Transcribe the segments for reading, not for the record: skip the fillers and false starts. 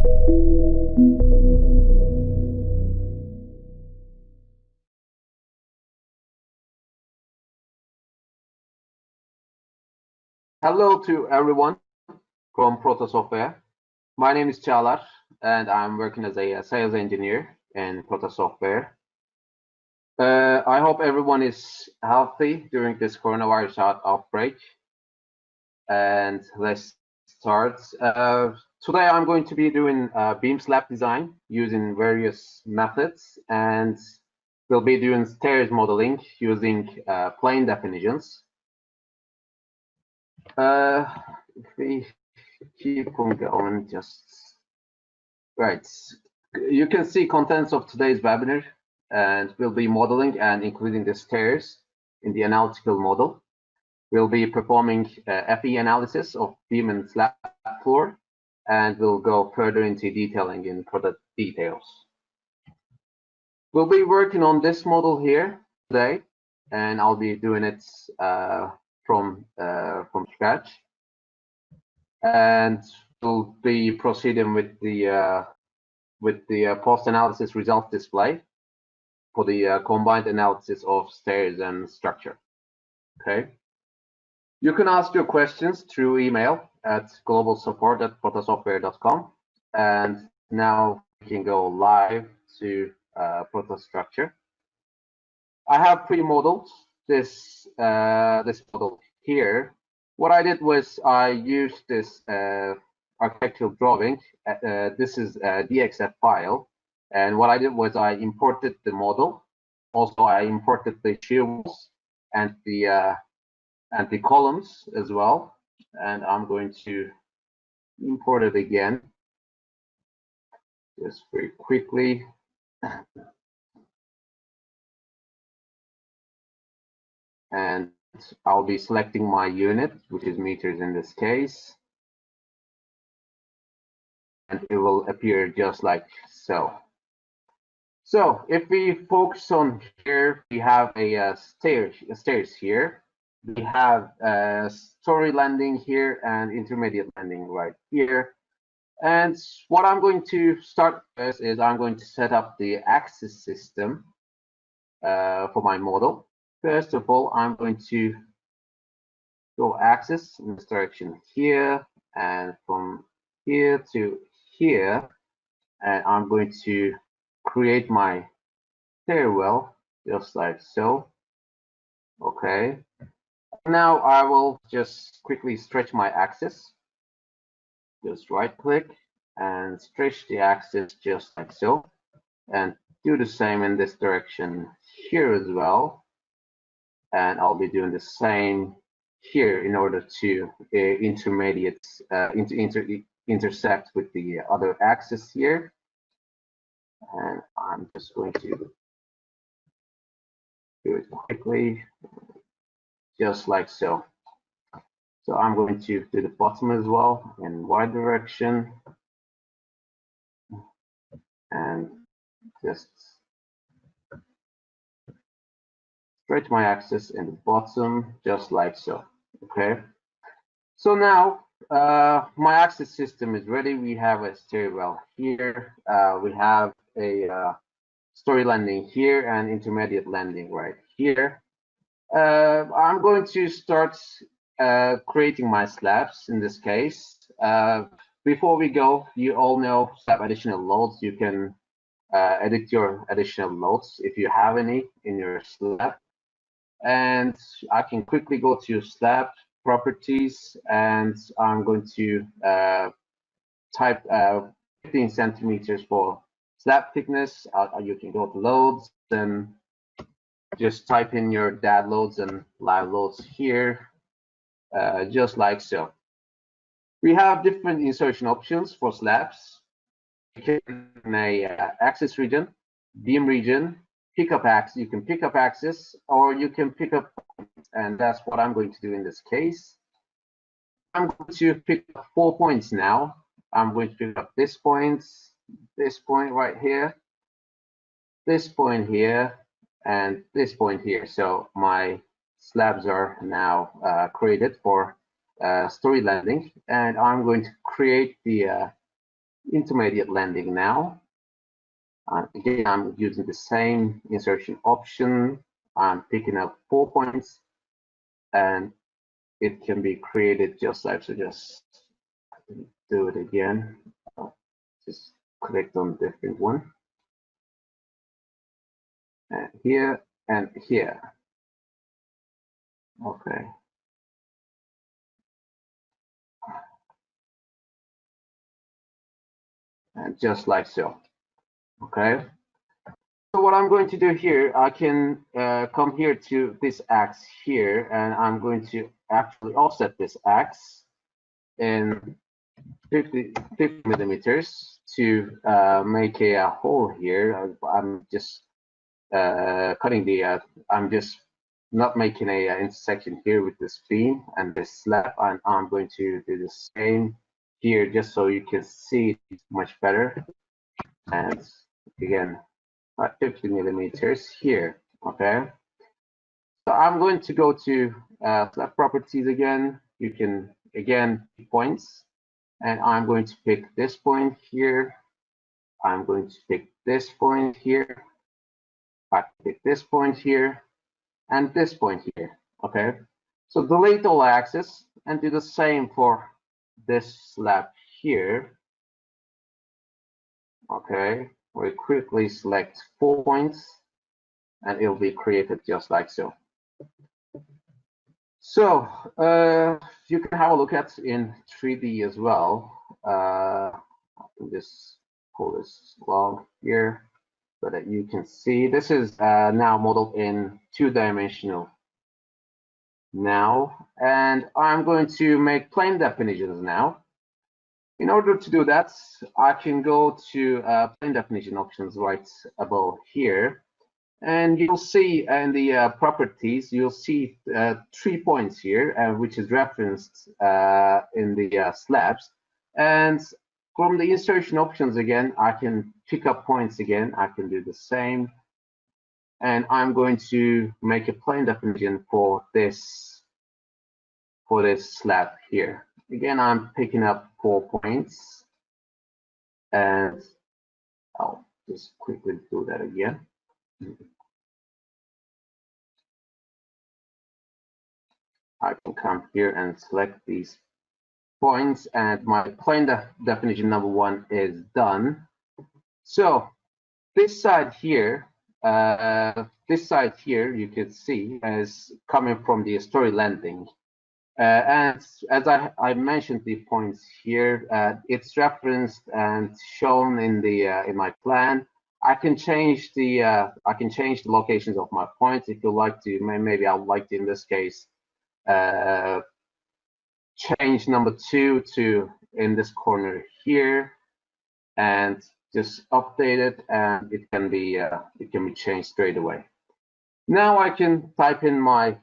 Hello to everyone from Prota software. My name is Caglar, and I'm working as a sales engineer in Prota software. I hope everyone is healthy during this coronavirus outbreak. And let's start. Today I'm going to be doing beam slab design using various methods, and we'll be doing stairs modeling using plane definitions. If we keep on going, just right. You can see contents of today's webinar, and we'll be modeling and including the stairs in the analytical model. We'll be performing FE analysis of beam and slab floor, and we'll go further into detailing in product details. We'll be working on this model here today, and I'll be doing it from scratch. And we'll be proceeding with the post-analysis result display for the combined analysis of stairs and structure. Okay. You can ask your questions through email at globalsupport@protasoftware.com. And now we can go live to Prota structure. I have pre-modeled this model here. What I did was I used this architectural drawing. This is a DXF file, and what I did was I imported the model. Also, I imported the shear walls and the columns as well. And I'm going to import it again, just very quickly. And I'll be selecting my unit, which is meters in this case. And it will appear just like so. So if we focus on here, we have a stairs here. We have a story landing here and intermediate landing right here. And what I'm going to start with is I'm going to set up the axis system for my model. First of all, I'm going to go axis in this direction here, and from here to here, and I'm going to create my stairwell just like so. Okay. Now I will just quickly stretch my axis. Just right click and stretch the axis just like so, and do the same in this direction here as well. And I'll be doing the same here in order to intersect with the other axis here. And I'm just going to do it quickly, just like so. So I'm going to do the bottom as well in Y direction, and just stretch my axis in the bottom, just like so. Okay. So now my axis system is ready. We have a stairwell here. We have a story landing here and intermediate landing right here. I'm going to start creating my slabs in this case. Before we go, you all know slab additional loads. You can edit your additional loads if you have any in your slab. And I can quickly go to slab properties, and I'm going to type 15 centimeters for slab thickness. You can go to loads, then just type in your DAD loads and live loads here, just like so. We have different insertion options for slabs. You can axis region, beam region, pick up axis. You can pick up axis, or you can pick up, and that's what I'm going to do in this case. I'm going to pick up 4 points now. I'm going to pick up this point right here, this point here, and this point here. So my slabs are now created for story landing, and I'm going to create the intermediate landing now. Again, I'm using the same insertion option. I'm picking up 4 points, and it can be created just like so. Just do it again. Just click on different one, and here and here. Okay. And just like so. Okay. So what I'm going to do here, I can come here to this axe here, and I'm going to actually offset this axe in 50 millimeters to make a hole here. I'm just cutting the, I'm just not making a intersection here with this beam and this slab, and I'm going to do the same here just so you can see it much better. And again, 50 millimeters here. Okay, so I'm going to go to slab properties again. You can again points, and I'm going to pick this point here. I'm going to pick this point here. I pick this point here and this point here. Okay, so delete all axes and do the same for this slab here. Okay, we quickly select 4 points, and it'll be created just like so. So you can have a look at in 3D as well. I can just pull this along here so that you can see. This is now modeled in 2-dimensional now, and I'm going to make plane definitions now. In order to do that, I can go to plane definition options right above here. And you'll see in the properties, you'll see 3 points here, which is referenced in the slabs. And from the insertion options again, I can pick up points again. I can do the same. And I'm going to make a plane definition for this slab here. Again, I'm picking up 4 points. And I'll just quickly do that again. I can come here and select these points, and my plane definition number 1 is done. So this side here, you can see is coming from the story landing. And as I mentioned the points here, it's referenced and shown in the in my plan. I can change the locations of my points if you like to. Maybe I would like to, in this case, change number 2 to in this corner here, and just update it, and it can be changed straight away. Now I can type in my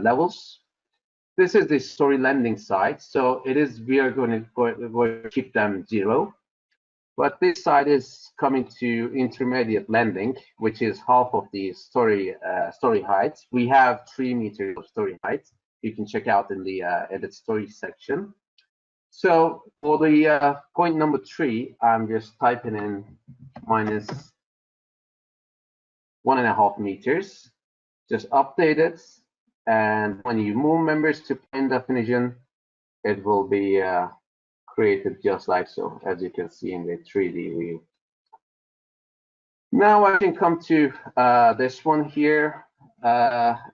levels. This is the story landing side, so it is we are going to keep them 0. But this side is coming to intermediate landing, which is half of the story height. We have 3 meters of story height. You can check out in the edit story section. So for the point number 3, I'm just typing in minus 1.5 meters. Just update it, and when you move members to plane definition, it will be created just like so, as you can see in the 3D view. Now I can come to this one here.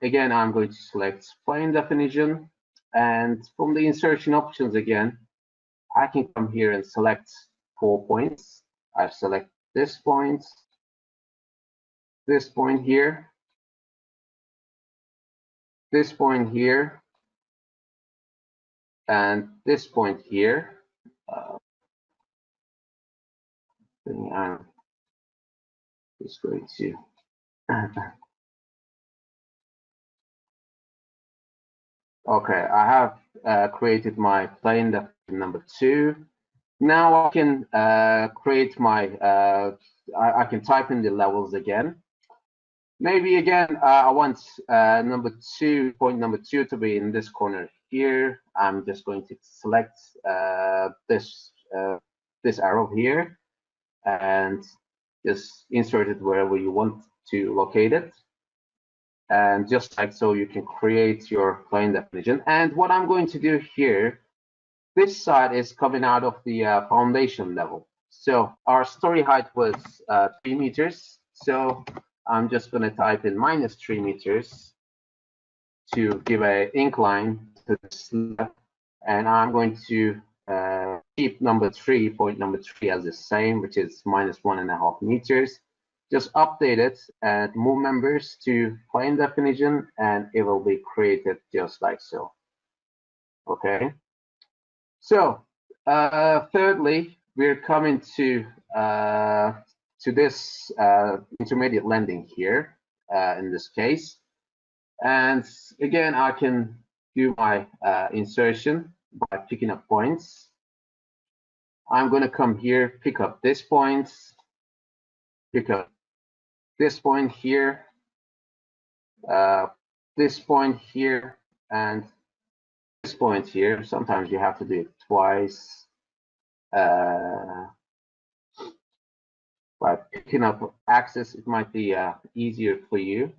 Again, I'm going to select plane definition, and from the insertion options again, I can come here and select 4 points. I select this point here, this point here, and this point here. I'm just going to okay, I have created my plane definition number 2. Now I can create my I can type in the levels again. Maybe again I want point number 2 to be in this corner here, I'm just going to select this arrow here and just insert it wherever you want to locate it. And just like so, you can create your plane definition. And what I'm going to do here, this side is coming out of the foundation level. So our story height was 3 meters. So I'm just going to type in -3 meters to give an incline to the slab. And I'm going to keep point number three as the same, which is -1.5 meters. Just update it and move members to plane definition, and it will be created just like so. Okay. So thirdly, we're coming to this intermediate landing here in this case. And again, I can do my insertion by picking up points. I'm going to come here, pick up this point, pick up this point here, this point here, and this point here. Sometimes you have to do it twice. By picking up axis, it might be easier for you.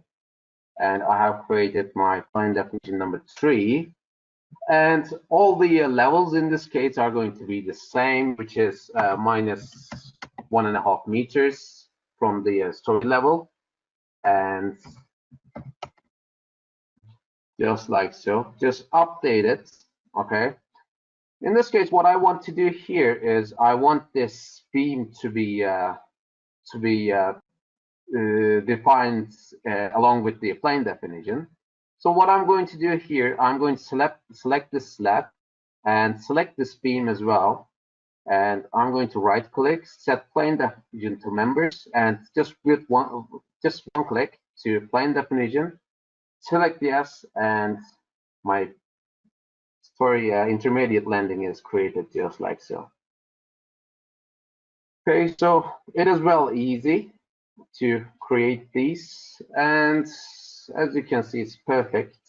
And I have created my plane definition number 3. And all the levels in this case are going to be the same, which is -1.5 meters from the story level. And just like so, just update it. Okay. In this case, what I want to do here is I want this beam to be defined along with the plane definition. So what I'm going to do here, I'm going to select this slab and select this beam as well. And I'm going to right click, set plane definition to members, and just with one click to plane definition, select yes, and my story intermediate landing is created just like so. Okay, so it is well easy to create these, and as you can see, it's perfect.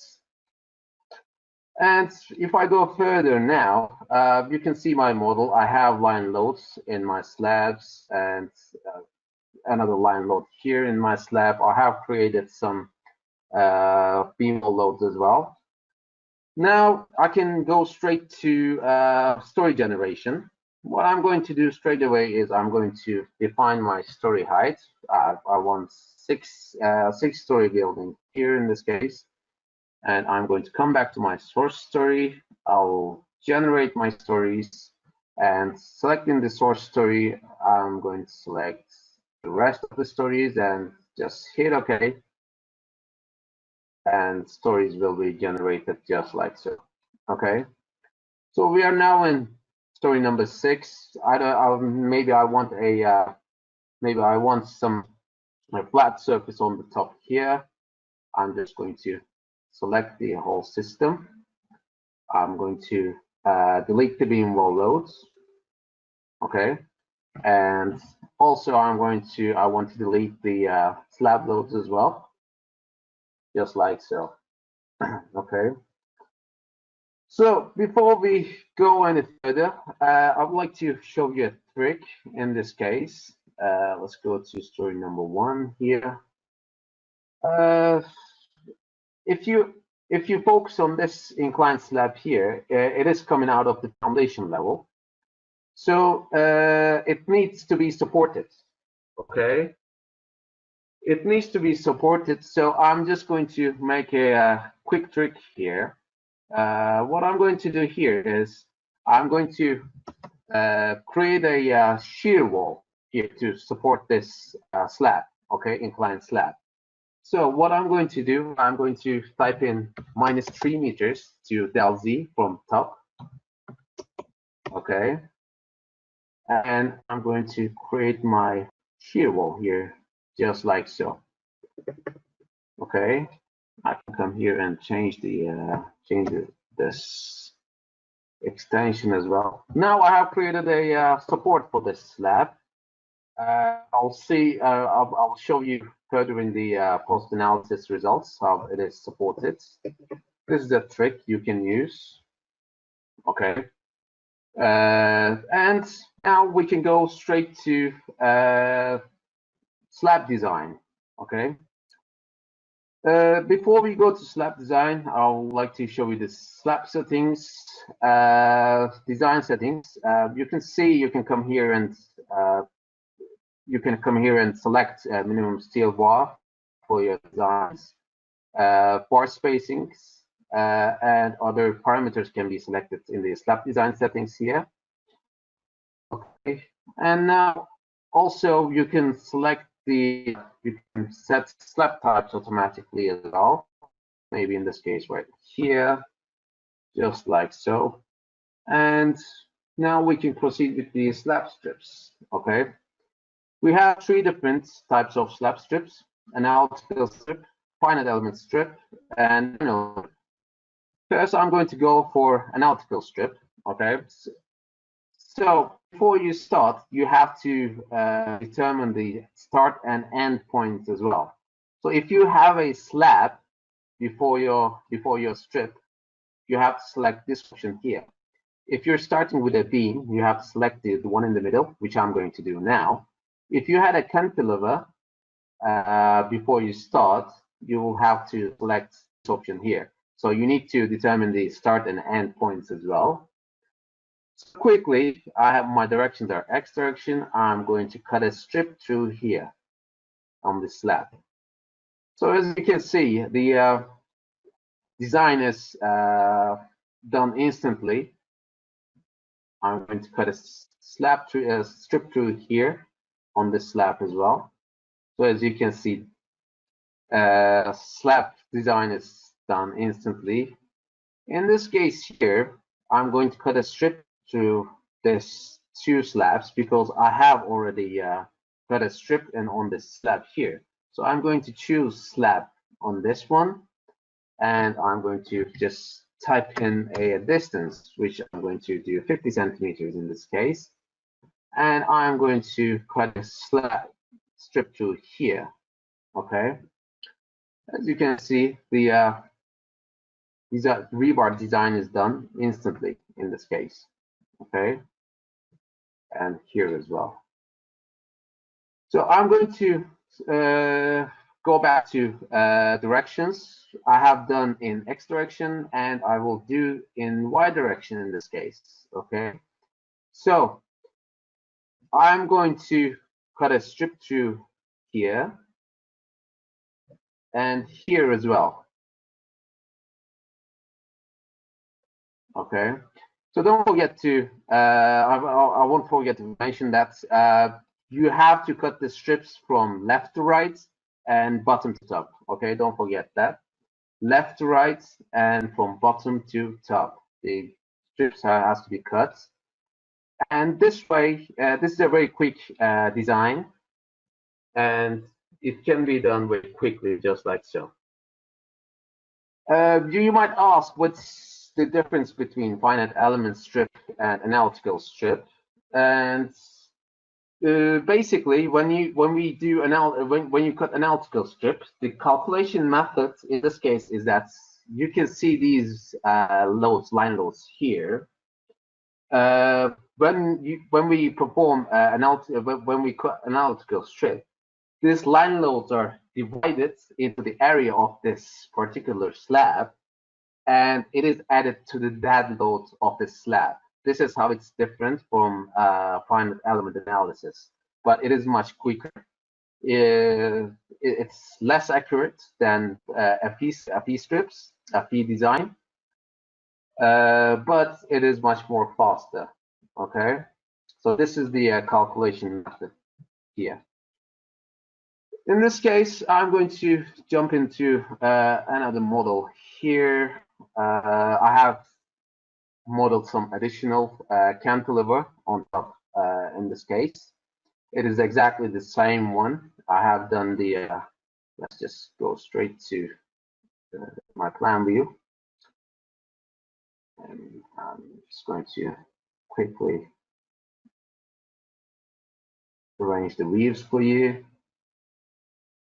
And if I go further now, you can see my model. I have line loads in my slabs and another line load here in my slab. I have created some beam loads as well. Now I can go straight to story generation. What I'm going to do straight away is I'm going to define my story height. I want six-story building here in this case. And I'm going to come back to my source story. I'll generate my stories, and selecting the source story, I'm going to select the rest of the stories and just hit OK. And stories will be generated just like so. Okay. So we are now in story number 6. Maybe I want some flat surface on the top here. I'm just going to select the whole system. I'm going to delete the beam wall loads. Okay. And also I want to delete the slab loads as well. Just like so. Okay. So before we go any further, I would like to show you a trick in this case. Let's go to story number 1 here. If you focus on this inclined slab here, it is coming out of the foundation level. So it needs to be supported. Okay. It needs to be supported. So I'm just going to make a quick trick here. What I'm going to do here is I'm going to create a shear wall here to support this slab, okay, inclined slab. So what I'm going to do, I'm going to type in -3 meters to del Z from top, okay, and I'm going to create my shear wall here, just like so. Okay, I can come here and change this extension as well. Now I have created a support for this slab. I'll show you further in the post-analysis results how it is supported. This is a trick you can use. Okay. And now we can go straight to slab design. Okay. Before we go to slab design, I would like to show you the slab settings, design settings. You can see you can come here and select minimum steel bar for your designs. Bar spacings and other parameters can be selected in the slab design settings here. Okay, and now also you can select you can set slab types automatically as well. Maybe in this case right here, just like so. And now we can proceed with the slab strips. Okay, we have 3 different types of slab strips: analytical strip, finite element strip, and first I'm going to go for analytical strip. Okay, so before you start, you have to determine the start and end points as well. So if you have a slab before your strip, you have to select this option here. If you're starting with a beam, you have to select the one in the middle, which I'm going to do now. If you had a cantilever before you start, you will have to select this option here. So you need to determine the start and end points as well. So quickly, I have my directions are X direction. I'm going to cut a strip through here on the slab. So as you can see, the design is done instantly. I'm going to cut a strip through here on this slab as well. So as you can see, slab design is done instantly. In this case here, I'm going to cut a strip through this 2 slabs because I have already cut a strip and on this slab here. So I'm going to choose slab on this one, and I'm going to just type in a distance, which I'm going to do 50 centimeters in this case, and I'm going to cut a strip through here. Okay, as you can see, the rebar design is done instantly in this case. Okay, and here as well. So I'm going to go back to directions. I have done in X direction, and I will do in Y direction in this case. Okay, so I'm going to cut a strip through here and here as well. Okay, so don't forget to I won't forget to mention that you have to cut the strips from left to right and bottom to top. Okay, don't forget that. Left to right and from bottom to top. The strips has to be cut. And this way, this is a very quick design, and it can be done very quickly, just like so. You might ask, what's the difference between finite element strip and analytical strip? And basically, when you cut analytical strips, the calculation method in this case is that you can see these line loads here. When we perform when we cut analytical strip, these line loads are divided into the area of this particular slab, and it is added to the dead load of the slab. This is how it's different from finite element analysis, but it is much quicker. It's less accurate than FE strips, FE design, but it is much more faster. Okay, so this is the calculation method here. In this case, I'm going to jump into another model here. I have modeled some additional cantilever on top in this case. It is exactly the same one. I have done the, let's just go straight to my plan view. And I'm just going to quickly arrange the views for you.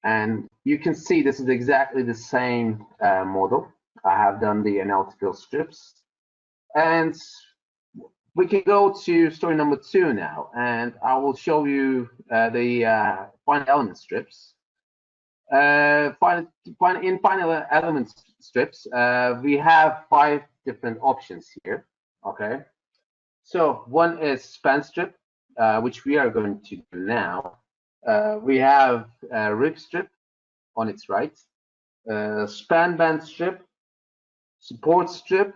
And you can see this is exactly the same model. I have done the analytical strips, and we can go to story number 2 now, and I will show you the finite element strips. In finite element strips, we have 5 different options here. Okay, so one is span strip, which we are going to do now. We have rib strip on its right, span band strip, support strip,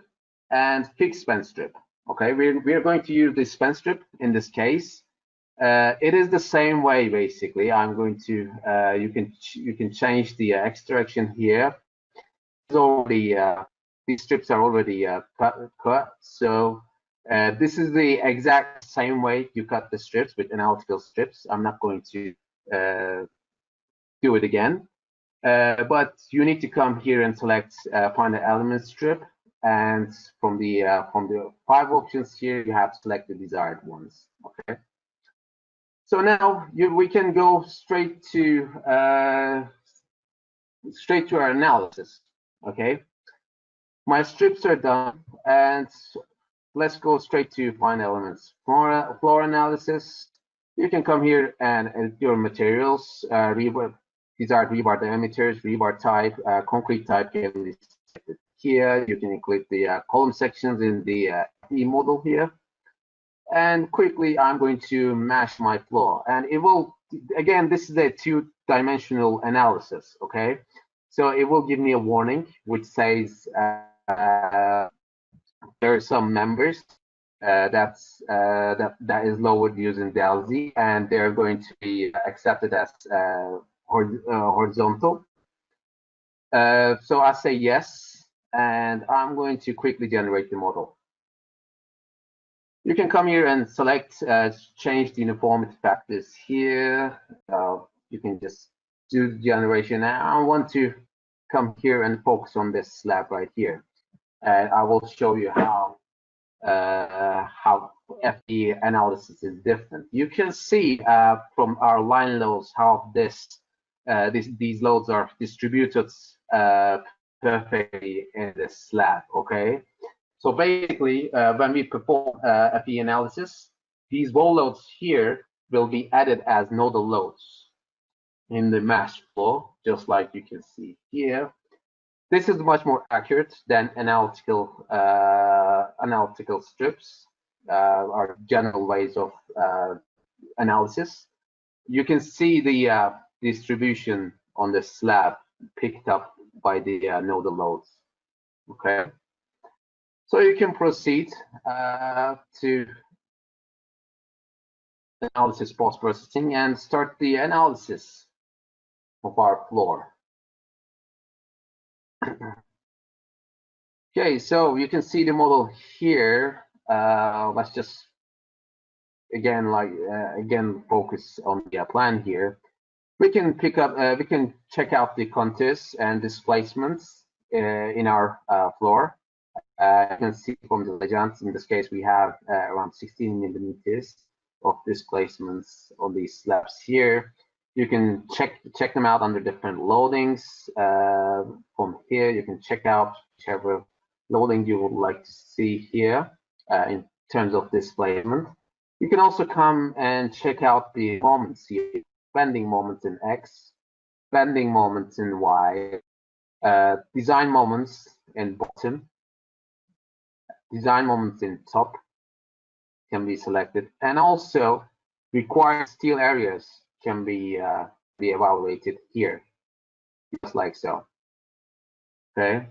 and fixed span strip. Okay, we're going to use the span strip in this case. It is the same way basically. I'm going to you can change the X direction here. It's already these strips are already cut, so this is the exact same way you cut the strips with analytical strips. I'm not going to do it again. But you need to come here and select find the element strip, and from the 5 options here, you have to select the desired ones. Okay. So now we can go straight to our analysis. Okay. My strips are done, and let's go straight to find elements. Floor analysis. You can come here and edit your materials, desired rebar diameters, rebar type, concrete type can be selected here. You can include the column sections in the FE model here. And quickly, I'm going to mesh my floor. And it will, again, this is a 2-dimensional analysis, okay? So it will give me a warning, which says there are some members that is lowered using DLZ, and they're going to be accepted as horizontal. So I say yes, and I'm going to quickly generate the model. You can come here and select change the uniformity factors here. You can just do the generation. I want to come here and focus on this slab right here, and I will show you how FE analysis is different. You can see from our line loads how these loads are distributed perfectly in this slab. Okay, so basically when we perform FE analysis, these wall loads here will be added as nodal loads in the mesh flow, just like you can see here. This is much more accurate than analytical strips, or general ways of analysis. You can see the distribution on the slab picked up by the nodal loads. Okay, so you can proceed to analysis post-processing and start the analysis of our floor. Okay, so you can see the model here. Let's just again focus on the plan here. We can we can check out the contours and displacements in our floor. You can see from the legends, in this case, we have around 16 millimeters of displacements on these slabs here. You can check them out under different loadings. From here, you can check out whichever loading you would like to see here in terms of displacement. You can also come and check out the moments here, bending moments in X, bending moments in Y, design moments in bottom, design moments in top can be selected, and also required steel areas can be evaluated here, just like so. Okay,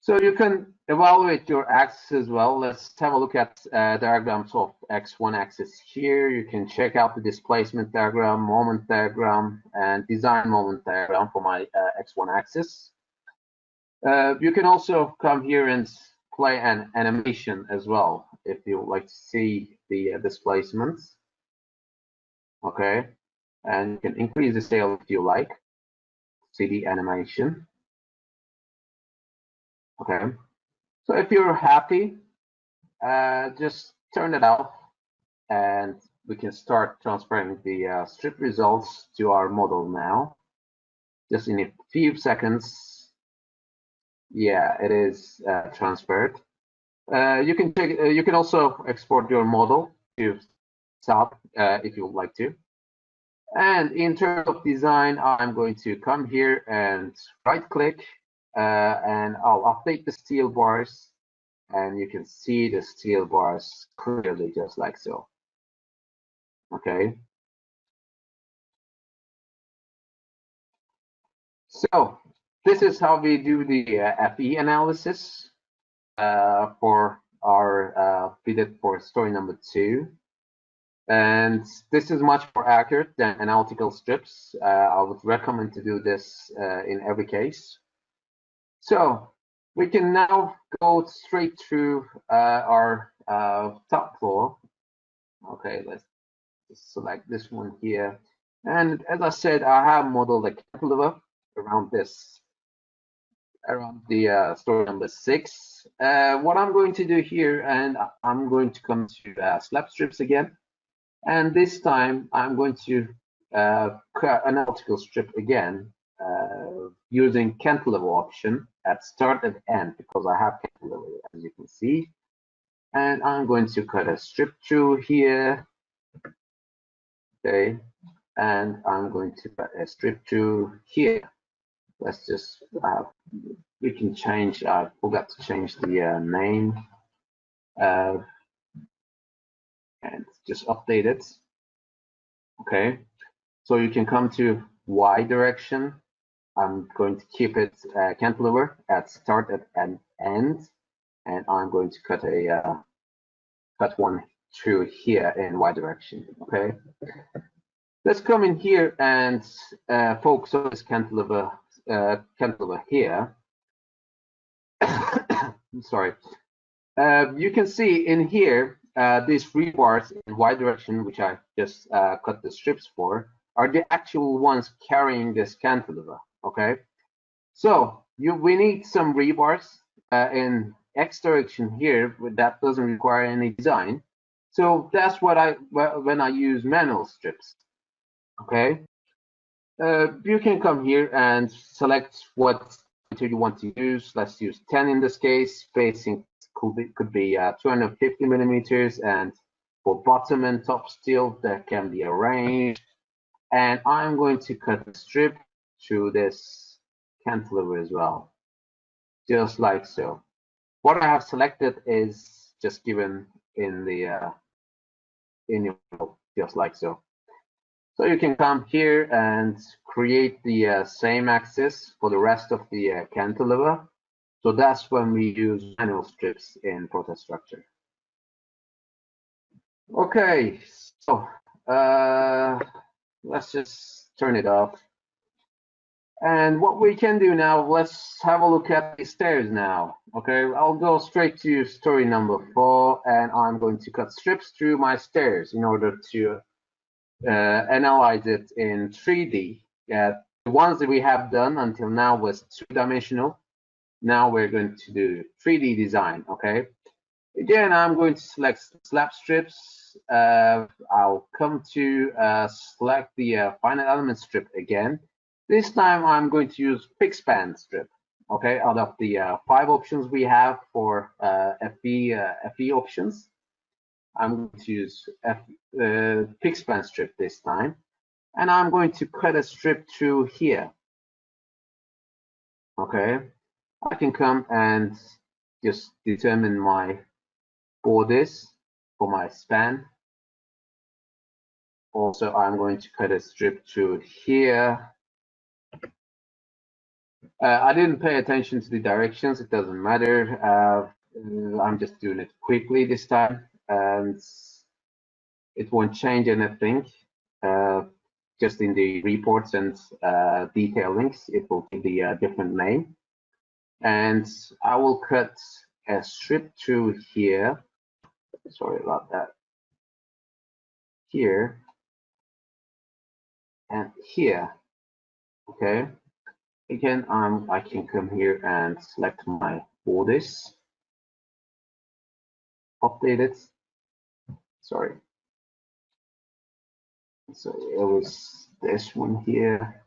so you can evaluate your axis as well. Let's have a look at diagrams of X1 axis here. You can check out the displacement diagram, moment diagram, and design moment diagram for my X1 axis. You can also come here and play an animation as well if you would like to see the displacements. Okay, and you can increase the scale if you like. See the animation. Okay, so if you're happy, just turn it off, and we can start transferring the strip results to our model now. Just in a few seconds, Yeah, it is transferred. You can also export your model to SAP if you would like to. And in terms of design, I'm going to come here and right-click, and I'll update the steel bars, and you can see the steel bars clearly, just like so. Okay. So this is how we do the FE analysis for our fitted for story number 2. And this is much more accurate than analytical strips. I would recommend to do this in every case. So we can now go straight through our top floor. Okay, let's just select this one here. And as I said, I have modeled a cantilever around this, around the story number 6. What I'm going to do here, and I'm going to come to slab strips again. And this time I'm going to cut an analytical strip again using cantilever option at start and end, because I have cantilever, as you can see. And I'm going to cut a strip through here. Okay. And I'm going to cut a strip through here. Let's just, we can change, I forgot to change the name. And just update it. Okay. So you can come to Y direction. I'm going to keep it cantilever at start and end, and I'm going to cut a cut one through here in Y direction. Okay, let's come in here and focus on this cantilever here. Sorry. You can see in here these rebars in Y direction, which I just cut the strips for, are the actual ones carrying this cantilever. Okay, so we need some rebars in X direction here, but that doesn't require any design. So that's what when I use manual strips. Okay, you can come here and select what you want to use. Let's use 10 in this case. Spacing could be 250 millimeters, and for bottom and top steel that can be arranged. And I'm going to cut the strip through this cantilever as well, just like so. What I have selected is just given in the in your just like so. So you can come here and create the same axis for the rest of the cantilever. So that's when we use manual strips in Prota structure. Okay, so let's just turn it off. And what we can do now, let's have a look at the stairs now. Okay, I'll go straight to story number 4, and I'm going to cut strips through my stairs in order to analyze it in 3D. The ones that we have done until now was 2-dimensional. Now we're going to do 3D design. Okay, again, I'm going to select slab strips. I'll come to select the finite element strip again. This time I'm going to use Pixpan strip. Okay, out of the 5 options we have for FE options, I'm going to use Pixpan strip this time, and I'm going to cut a strip through here. Okay, I can come and just determine my borders for my span. Also, I'm going to cut a strip through here. I didn't pay attention to the directions. It doesn't matter. I'm just doing it quickly this time, and it won't change anything. Just in the reports and detail links, it will be the different name. And I will cut a strip through here. Sorry about that. Here and here. Okay. Again, I can come here and select my borders. Update it. Sorry. So it was this one here.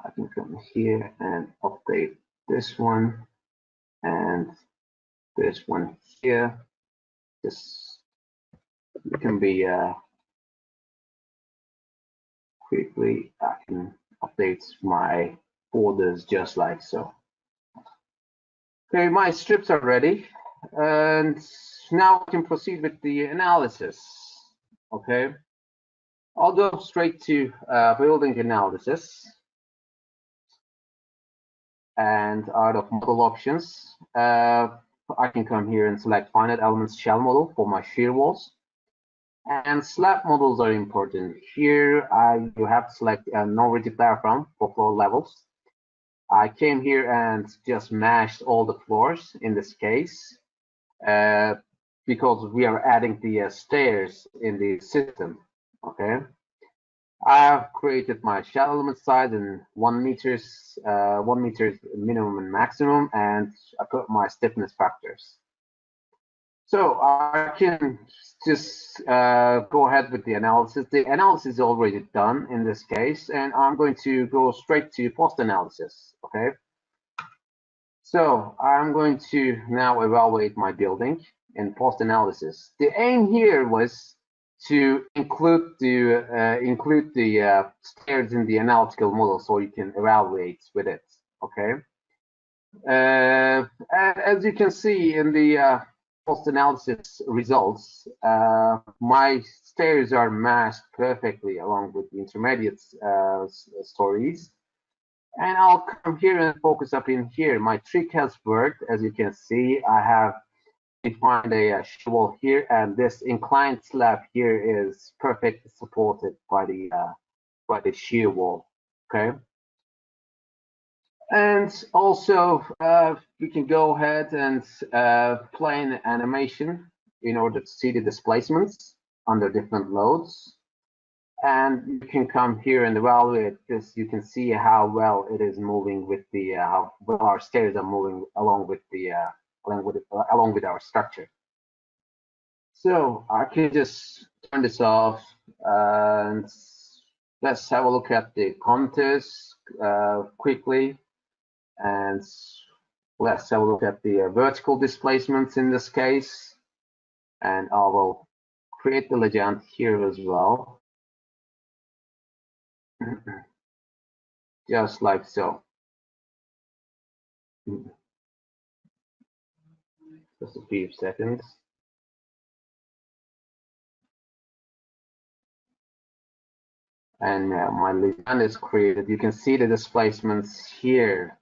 I can come here and update this one. and this one here. This can be quickly. I can update my folders just like so. Okay, my strips are ready, and now I can proceed with the analysis. Okay, I'll go straight to building analysis, and out of model options, I can come here and select finite elements shell model for my shear walls. And slab models are important. Here, you have to select a non-rigid diaphragm for floor levels. I came here and just mashed all the floors in this case, because we are adding the stairs in the system. Okay. I have created my shell element size in 1 meters, 1 meter minimum and maximum, and I put my stiffness factors. So I can just go ahead with the analysis. The analysis is already done in this case, and I'm going to go straight to post-analysis, okay? So I'm going to now evaluate my building in post-analysis. The aim here was to include the stairs in the analytical model so you can evaluate with it, okay? As you can see in the post-analysis results, my stairs are matched perfectly along with the intermediate stories. And I'll come here and focus up in here. My trick has worked. As you can see, I have defined a shear wall here, and this inclined slab here is perfectly supported by the shear wall. Okay. And also, you can go ahead and play an animation in order to see the displacements under different loads. And you can come here and evaluate this. You can see how well it is moving with the how well our stairs are moving along with the along with our structure. So I can just turn this off, and let's have a look at the contours quickly. And let's have a look at the vertical displacements in this case. And I will create the legend here as well. Just like so. Just a few seconds. And my legend is created. You can see the displacements here.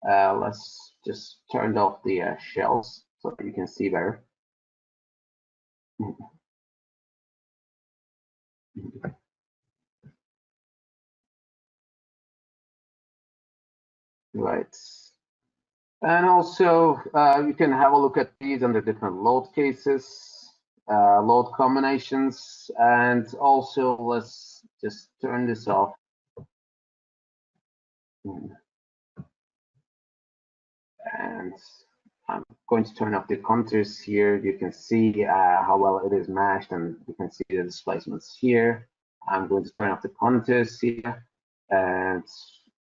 Let's just turn off the shells so you can see better. Right. And also, you can have a look at these under different load cases, load combinations, and also let's just turn this off. And I'm going to turn off the contours here. You can see how well it is matched, and you can see the displacements here. I'm going to turn off the contours here and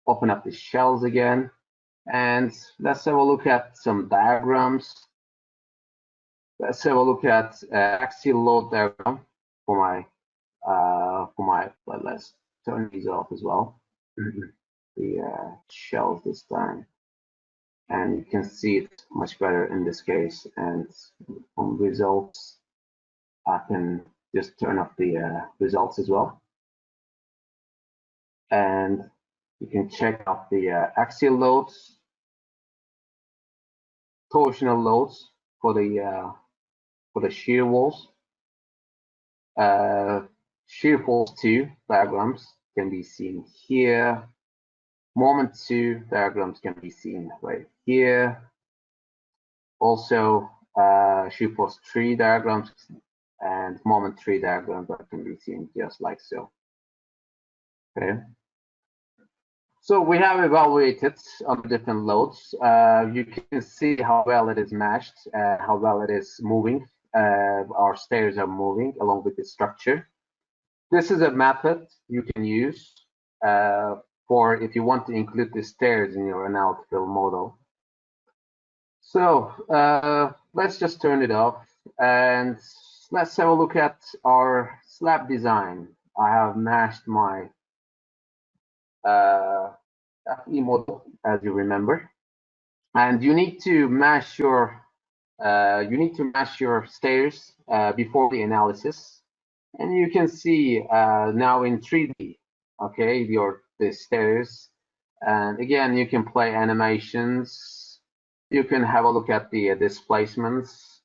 open up the shells again. And let's have a look at some diagrams. Let's have a look at axial load diagram for my. Let's turn these off as well. The shells this time. And you can see it much better in this case. And on results, I can just turn off the results as well. And you can check out the axial loads, torsional loads for the shear walls. Shear force 2 diagrams can be seen here. Moment 2 diagrams can be seen right here. Also, shear force 3 diagrams and moment 3 diagrams that can be seen just like so. Okay. So we have evaluated on different loads. You can see how well it is matched, how well it is moving. Our stairs are moving along with the structure. This is a method you can use for if you want to include the stairs in your analytical model. So let's just turn it off and let's have a look at our slab design. I have mashed my FE model, as you remember, and you need to mash your stairs before the analysis, and you can see now in 3D, okay, the stairs, and again you can play animations. You can have a look at the displacements.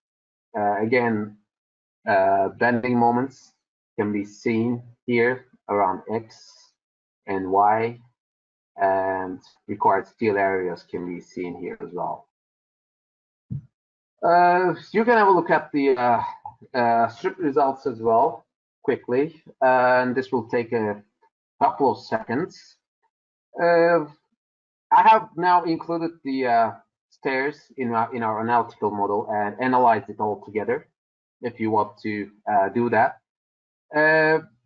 Again, bending moments can be seen here around X and Y, and required steel areas can be seen here as well. You can have a look at the strip results as well quickly, and this will take a couple of seconds. I have now included the stairs in our analytical model and analyzed it all together if you want to do that.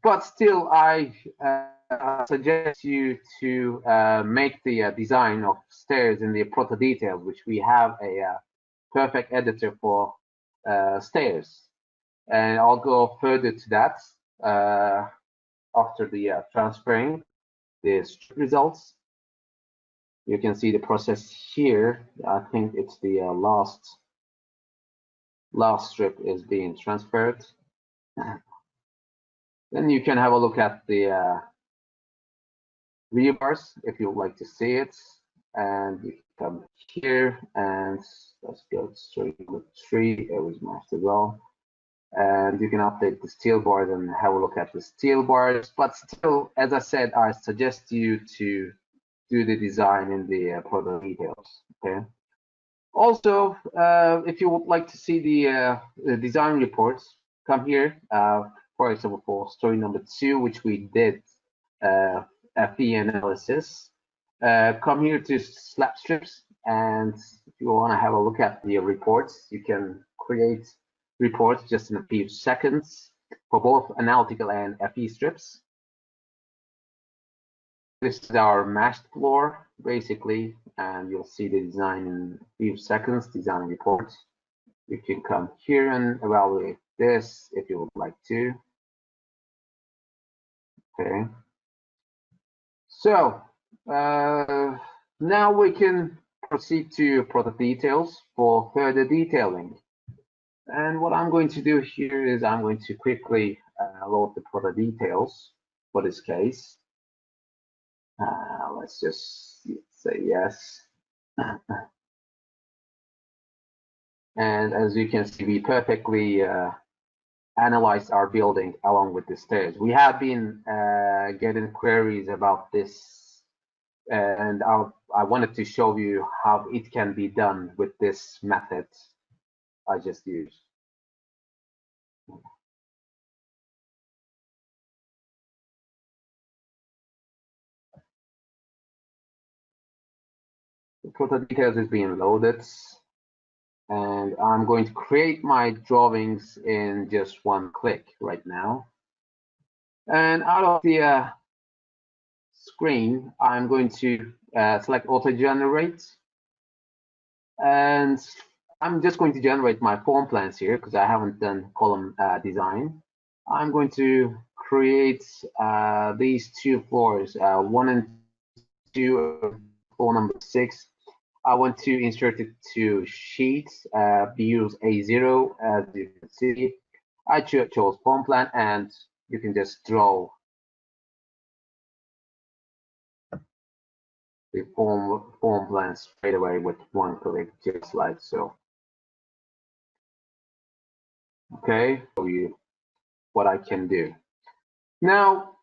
But still, I suggest you to make the design of stairs in the Prota details, which we have a perfect editor for stairs. And I'll go further to that after the transferring the results. You can see the process here. I think it's the last strip is being transferred. Then you can have a look at the rebars if you would like to see it. And you can come here and let's go straight with 3. It was mashed as well. And you can update the steel bars and have a look at the steel bars. But still, as I said, I suggest you to do the design in the product details. Okay. Also, if you would like to see the design reports, come here. For example, for story number 2, which we did FE analysis. Come here to slab strips, and if you want to have a look at the reports, you can create reports just in a few seconds for both analytical and FE strips. This is our mashed floor, basically, and you'll see the design in a few seconds, design reports. You can come here and evaluate this if you would like to. Okay. So now we can proceed to product details for further detailing. And what I'm going to do here is I'm going to quickly load the product details for this case. Let's just say yes. And as you can see, we perfectly analyzed our building along with the stairs. We have been getting queries about this, and I wanted to show you how it can be done with this method I just used. The Prota details is being loaded, and I'm going to create my drawings in just one click right now. And out of the screen, I'm going to select auto generate, and I'm just going to generate my form plans here because I haven't done column design. I'm going to create these 2 floors, 1 and 2, floor number 6. I want to insert it to sheets, use A0, as you can see. I chose form plan, and you can just draw the form plan straight away with one click, just like so. Okay, show you what I can do. Now,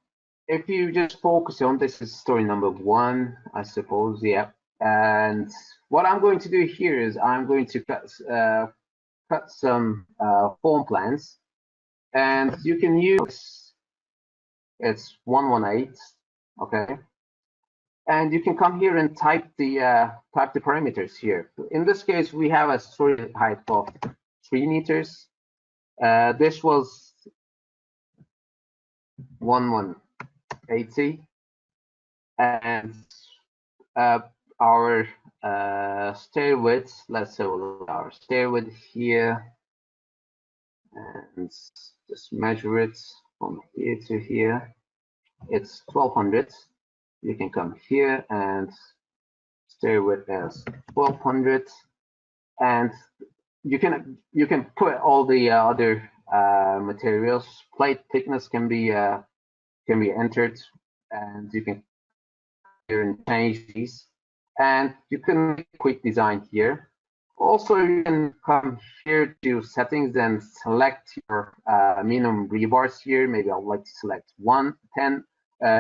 if you just focus on this is story number 1, I suppose, yeah. And what I'm going to do here is I'm going to cut some form plans, and you can use it's 118, okay. And you can come here and type the parameters here. In this case, we have a story height of 3 meters. This was 1180, and our stair width. Let's say our stair width here, and just measure it from here to here. It's 1200. You can come here and stair width as 1200, and you can put all the other materials. Plate thickness can be entered, and you can change these, and you can make a quick design here. Also, you can come here to settings and select your minimum rebars here. Maybe I would like to select 10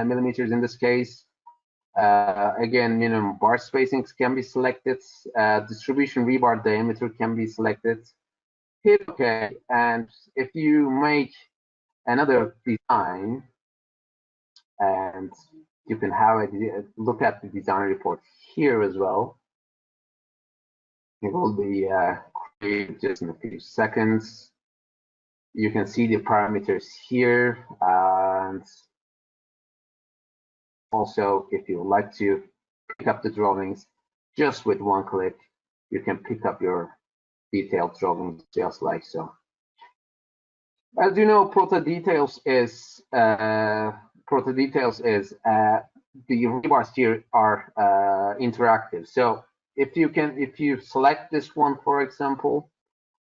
millimeters in this case. Again, minimum bar spacings can be selected. Distribution rebar diameter can be selected. Hit OK, and if you make another design, and you can have a look at the design report here as well. It will be created just in a few seconds. You can see the parameters here, and also if you would like to pick up the drawings just with one click, you can pick up your detailed drawings just like so. As you know, Prota Details is the rebars here are interactive. So if you select this one, for example,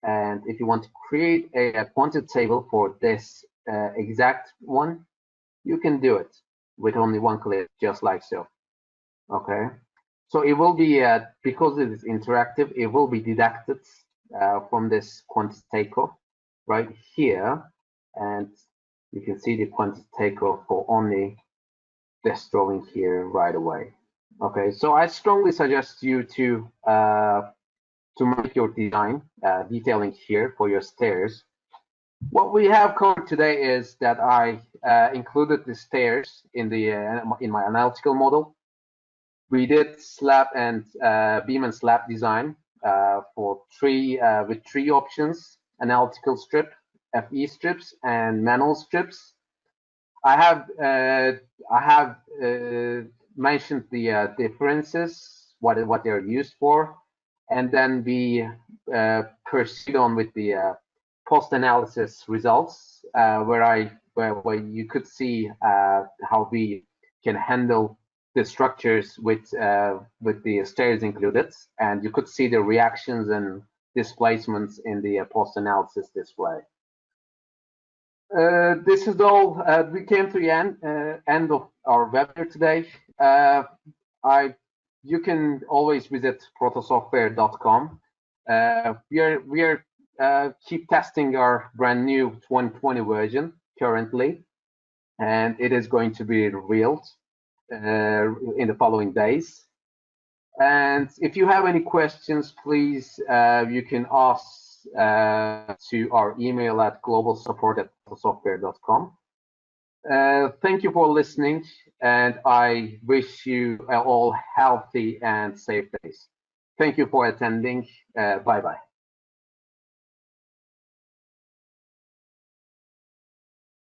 and if you want to create a quantity table for this exact one, you can do it with only one click, just like so. Okay, so it will be because it is interactive, it will be deducted from this quantity table right here, and you can see the quantity table for only this drawing here right away. Okay, so I strongly suggest you to make your design detailing here for your stairs. What we have covered today is that I included the stairs in my analytical model. We did slab and beam and slab design for with three options: analytical strip, FE strips, and manual strips. I have mentioned the differences, what they're used for, and then we proceed on with the post-analysis results, where you could see how we can handle the structures with the stairs included, and you could see the reactions and displacements in the post-analysis display. This is all. We came to the end of our webinar today. You can always visit protasoftware.com. We are keep testing our brand new 2020 version currently, and it is going to be revealed in the following days. And if you have any questions, please you can ask to our email at globalsupport@protasoftware.com. Thank you for listening, and I wish you all healthy and safe days. Thank you for attending. Bye-bye.